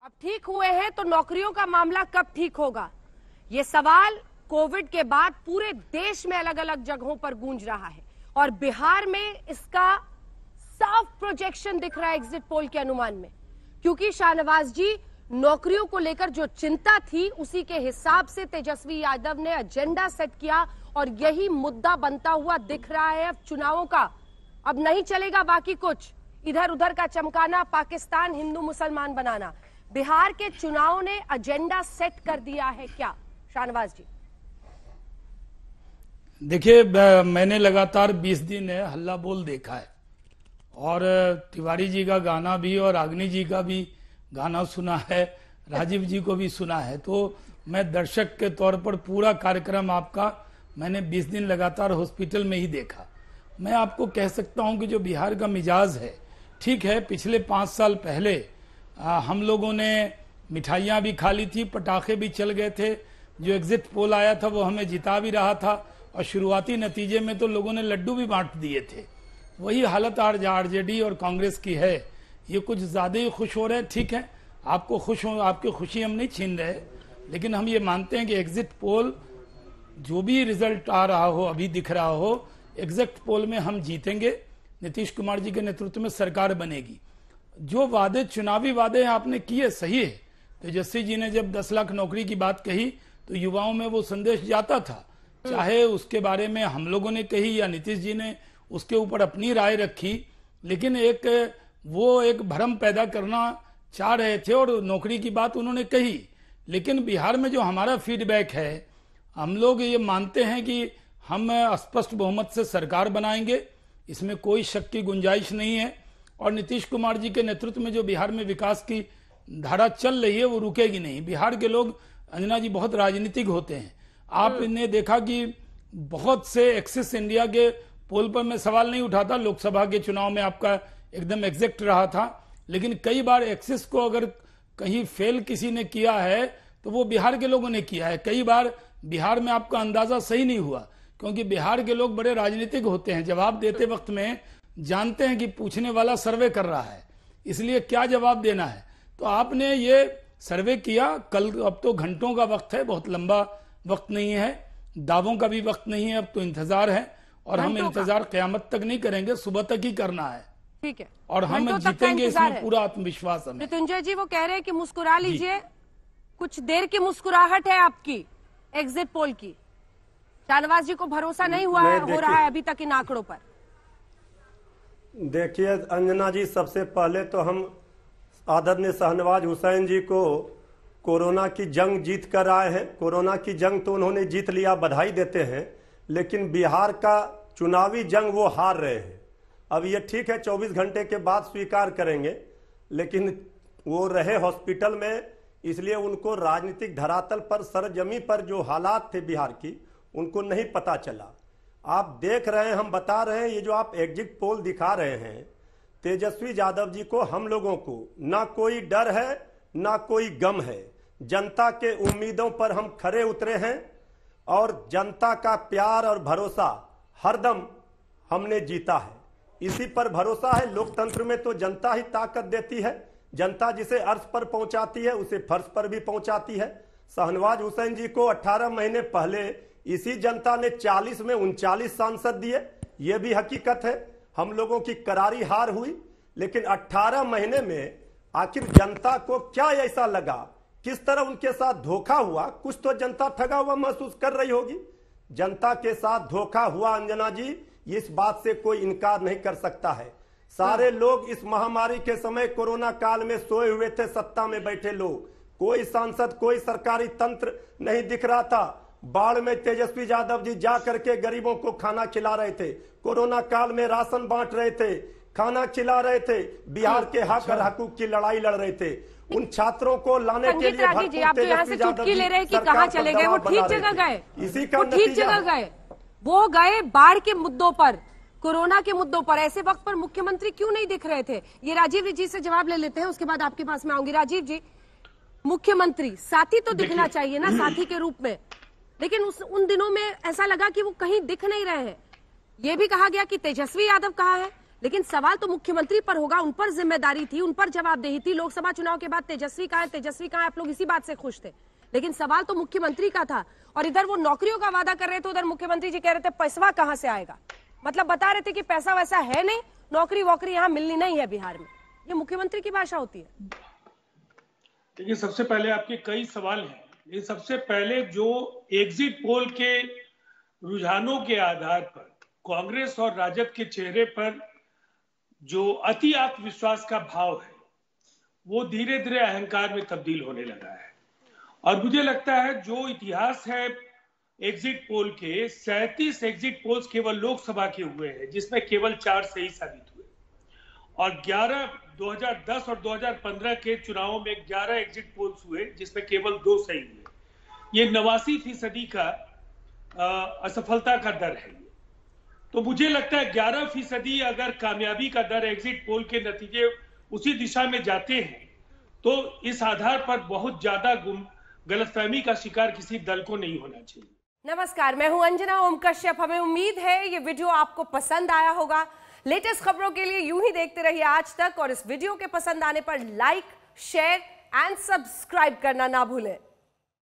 अब ठीक हुए हैं तो नौकरियों का मामला कब ठीक होगा, ये सवाल कोविड के बाद पूरे देश में अलग अलग जगहों पर गूंज रहा है और बिहार में इसका साफ प्रोजेक्शन दिख रहा है एग्जिट पोल के अनुमान में, क्योंकि शाहनवाज जी नौकरियों को लेकर जो चिंता थी उसी के हिसाब से तेजस्वी यादव ने एजेंडा सेट किया और यही मुद्दा बनता हुआ दिख रहा है। अब चुनावों का अब नहीं चलेगा बाकी कुछ, इधर उधर का चमकाना, पाकिस्तान हिंदू मुसलमान बनाना। बिहार के चुनाव ने एजेंडा सेट कर दिया है क्या शाहनवाज जी? देखिए, मैंने लगातार 20 दिन हल्ला बोल देखा है और तिवारी जी का गाना भी और अग्नि जी का भी गाना सुना है, राजीव जी को भी सुना है। तो मैं दर्शक के तौर पर पूरा कार्यक्रम आपका मैंने 20 दिन लगातार हॉस्पिटल में ही देखा। मैं आपको कह सकता हूं कि जो बिहार का मिजाज है, ठीक है, पिछले 5 साल पहले हम लोगों ने मिठाइयां भी खा ली थी, पटाखे भी चल गए थे, जो एग्जिट पोल आया था वो हमें जिता भी रहा था और शुरुआती नतीजे में तो लोगों ने लड्डू भी बांट दिए थे। वही हालत आरजेडी और कांग्रेस की है। ये कुछ ज्यादा ही खुश हो रहे हैं, ठीक है, आपको खुश हो, आपकी खुशी हम नहीं छीन रहे, लेकिन हम ये मानते हैं कि एग्जिट पोल जो भी रिजल्ट आ रहा हो, अभी दिख रहा हो, एग्जिट पोल में हम जीतेंगे, नीतीश कुमार जी के नेतृत्व में सरकार बनेगी। जो वादे, चुनावी वादे आपने किए, सही है। तेजस्वी जी ने जब 10 लाख नौकरी की बात कही तो युवाओं में वो संदेश जाता था, चाहे उसके बारे में हम लोगों ने कही या नीतीश जी ने उसके ऊपर अपनी राय रखी, लेकिन वो एक भ्रम पैदा करना चाह रहे थे और नौकरी की बात उन्होंने कही। लेकिन बिहार में जो हमारा फीडबैक है, हम लोग ये मानते हैं कि हम स्पष्ट बहुमत से सरकार बनाएंगे, इसमें कोई शक की गुंजाइश नहीं है। और नीतीश कुमार जी के नेतृत्व में जो बिहार में विकास की धारा चल रही है वो रुकेगी नहीं। बिहार के लोग, अंजना जी, बहुत राजनीतिक होते हैं। आपने देखा कि बहुत से एक्सिस इंडिया के पोल पर मैं सवाल नहीं उठाता, लोकसभा के चुनाव में आपका एकदम एग्जैक्ट रहा था, लेकिन कई बार एक्सिस को अगर कहीं फेल किसी ने किया है तो वो बिहार के लोगों ने किया है। कई बार बिहार में आपका अंदाजा सही नहीं हुआ, क्योंकि बिहार के लोग बड़े राजनीतिक होते हैं, जवाब देते वक्त में जानते हैं कि पूछने वाला सर्वे कर रहा है, इसलिए क्या जवाब देना है। तो आपने ये सर्वे किया कल, अब तो घंटों का वक्त है, बहुत लंबा वक्त नहीं है, दावों का भी वक्त नहीं है, अब तो इंतजार है और हम इंतजार क़यामत तक नहीं करेंगे, सुबह तक ही करना है, ठीक है, और हम जीतेंगे, इसमें पूरा आत्मविश्वास है। मृत्युंजय जी वो कह रहे हैं कि मुस्कुरा लीजिए, कुछ देर की मुस्कुराहट है आपकी एग्जिट पोल की। शाहनवाज जी को भरोसा नहीं हुआ है, हो रहा है अभी तक इन आंकड़ों पर। देखिए अंजना जी, सबसे पहले तो हम आदरणीय शाहनवाज हुसैन जी को कोरोना की जंग जीत कर आए हैं। कोरोना की जंग तो उन्होंने जीत लिया, बधाई देते हैं, लेकिन बिहार का चुनावी जंग वो हार रहे हैं। अब ये ठीक है, 24 घंटे के बाद स्वीकार करेंगे, लेकिन वो रहे हॉस्पिटल में, इसलिए उनको राजनीतिक धरातल पर, सरजमी पर जो हालात थे बिहार की, उनको नहीं पता चला। आप देख रहे हैं, हम बता रहे हैं, ये जो आप एग्जिट पोल दिखा रहे हैं, तेजस्वी यादव जी को, हम लोगों को ना कोई डर है ना कोई गम है। जनता के उम्मीदों पर हम खरे उतरे हैं और जनता का प्यार और भरोसा हरदम हमने जीता है। इसी पर भरोसा है। लोकतंत्र में तो जनता ही ताकत देती है। जनता जिसे अर्श पर पहुंचाती है उसे फर्श पर भी पहुंचाती है। शाहनवाज हुसैन जी को 18 महीने पहले इसी जनता ने 40 में 39 सांसद दिए। यह भी हकीकत है। हम लोगों की करारी हार हुई, लेकिन 18 महीने में आखिर जनता को क्या ऐसा लगा, किस तरह उनके साथ धोखा हुआ? कुछ तो जनता ठगा हुआ महसूस कर रही होगी। जनता के साथ धोखा हुआ अंजना जी, इस बात से कोई इनकार नहीं कर सकता है। सारे लोग इस महामारी के समय कोरोना काल में सोए हुए थे, सत्ता में बैठे लोग, कोई सांसद, कोई सरकारी तंत्र नहीं दिख रहा था। बाढ़ में तेजस्वी यादव जी जा करके गरीबों को खाना खिला रहे थे, कोरोना काल में राशन बांट रहे थे, खाना खिला रहे थे, बिहार के हक और हकूक की लड़ाई लड़ रहे थे। उन छात्रों को लाने के लिए आप जो यहाँ से चुटकी ले रहे हैं कि कहाँ चले गए, वो ठीक जगह गए, इसी का ठीक जगह गए, वो गए बाढ़ के मुद्दों पर, कोरोना के मुद्दों पर। ऐसे वक्त पर मुख्यमंत्री क्यों नहीं दिख रहे थे? ये राजीव जी से जवाब ले लेते हैं, उसके बाद आपके पास में आऊंगी। राजीव जी, मुख्यमंत्री साथी तो दिखना चाहिए ना, साथी के रूप में, लेकिन उन दिनों में ऐसा लगा कि वो कहीं दिख नहीं रहे हैं। ये भी कहा गया कि तेजस्वी यादव कहाँ है, लेकिन सवाल तो मुख्यमंत्री पर होगा, उन पर जिम्मेदारी थी, उन पर जवाबदेही थी। लोकसभा चुनाव के बाद तेजस्वी कहाँ है, आप लोग इसी बात से खुश थे, लेकिन सवाल तो मुख्यमंत्री का था। और इधर वो नौकरियों का वादा कर रहे थे, उधर मुख्यमंत्री जी कह रहे थे पैसा कहां से आएगा। मतलब बता रहे थे कि पैसा वैसा है नहीं, नौकरी वोकरी यहां मिलनी नहीं है बिहार में। ये मुख्यमंत्री की भाषा होती है। देखिए, सबसे पहले आपके कई सवाल हैं। ये सबसे पहले जो एग्जिट पोल के रुझानों के आधार पर कांग्रेस और राजद के चेहरे पर जो अति आत्मविश्वास का भाव है, वो धीरे धीरे अहंकार में तब्दील होने लगा है। और मुझे लगता है जो इतिहास है एग्जिट पोल के, 37 एग्जिट पोल्स केवल लोकसभा के हुए हैं, जिसमें केवल 4 सही साबित हुए। और 2010 और 2015 के चुनावों में 11 एग्जिट पोल्स हुए, जिसमें केवल 2 सही हुए। ये 89% का असफलता का दर है। तो मुझे लगता है 11% अगर कामयाबी का दर एग्जिट पोल के नतीजे उसी दिशा में जाते हैं, तो इस आधार पर बहुत ज्यादा गलतफहमी का शिकार किसी दल को नहीं होना चाहिए। नमस्कार, मैं हूं अंजना ओम कश्यप। हमें उम्मीद है ये वीडियो आपको पसंद आया होगा। लेटेस्ट खबरों के लिए यूं ही देखते रहिए आज तक, और इस वीडियो के पसंद आने पर लाइक, शेयर एंड सब्सक्राइब करना ना भूलें।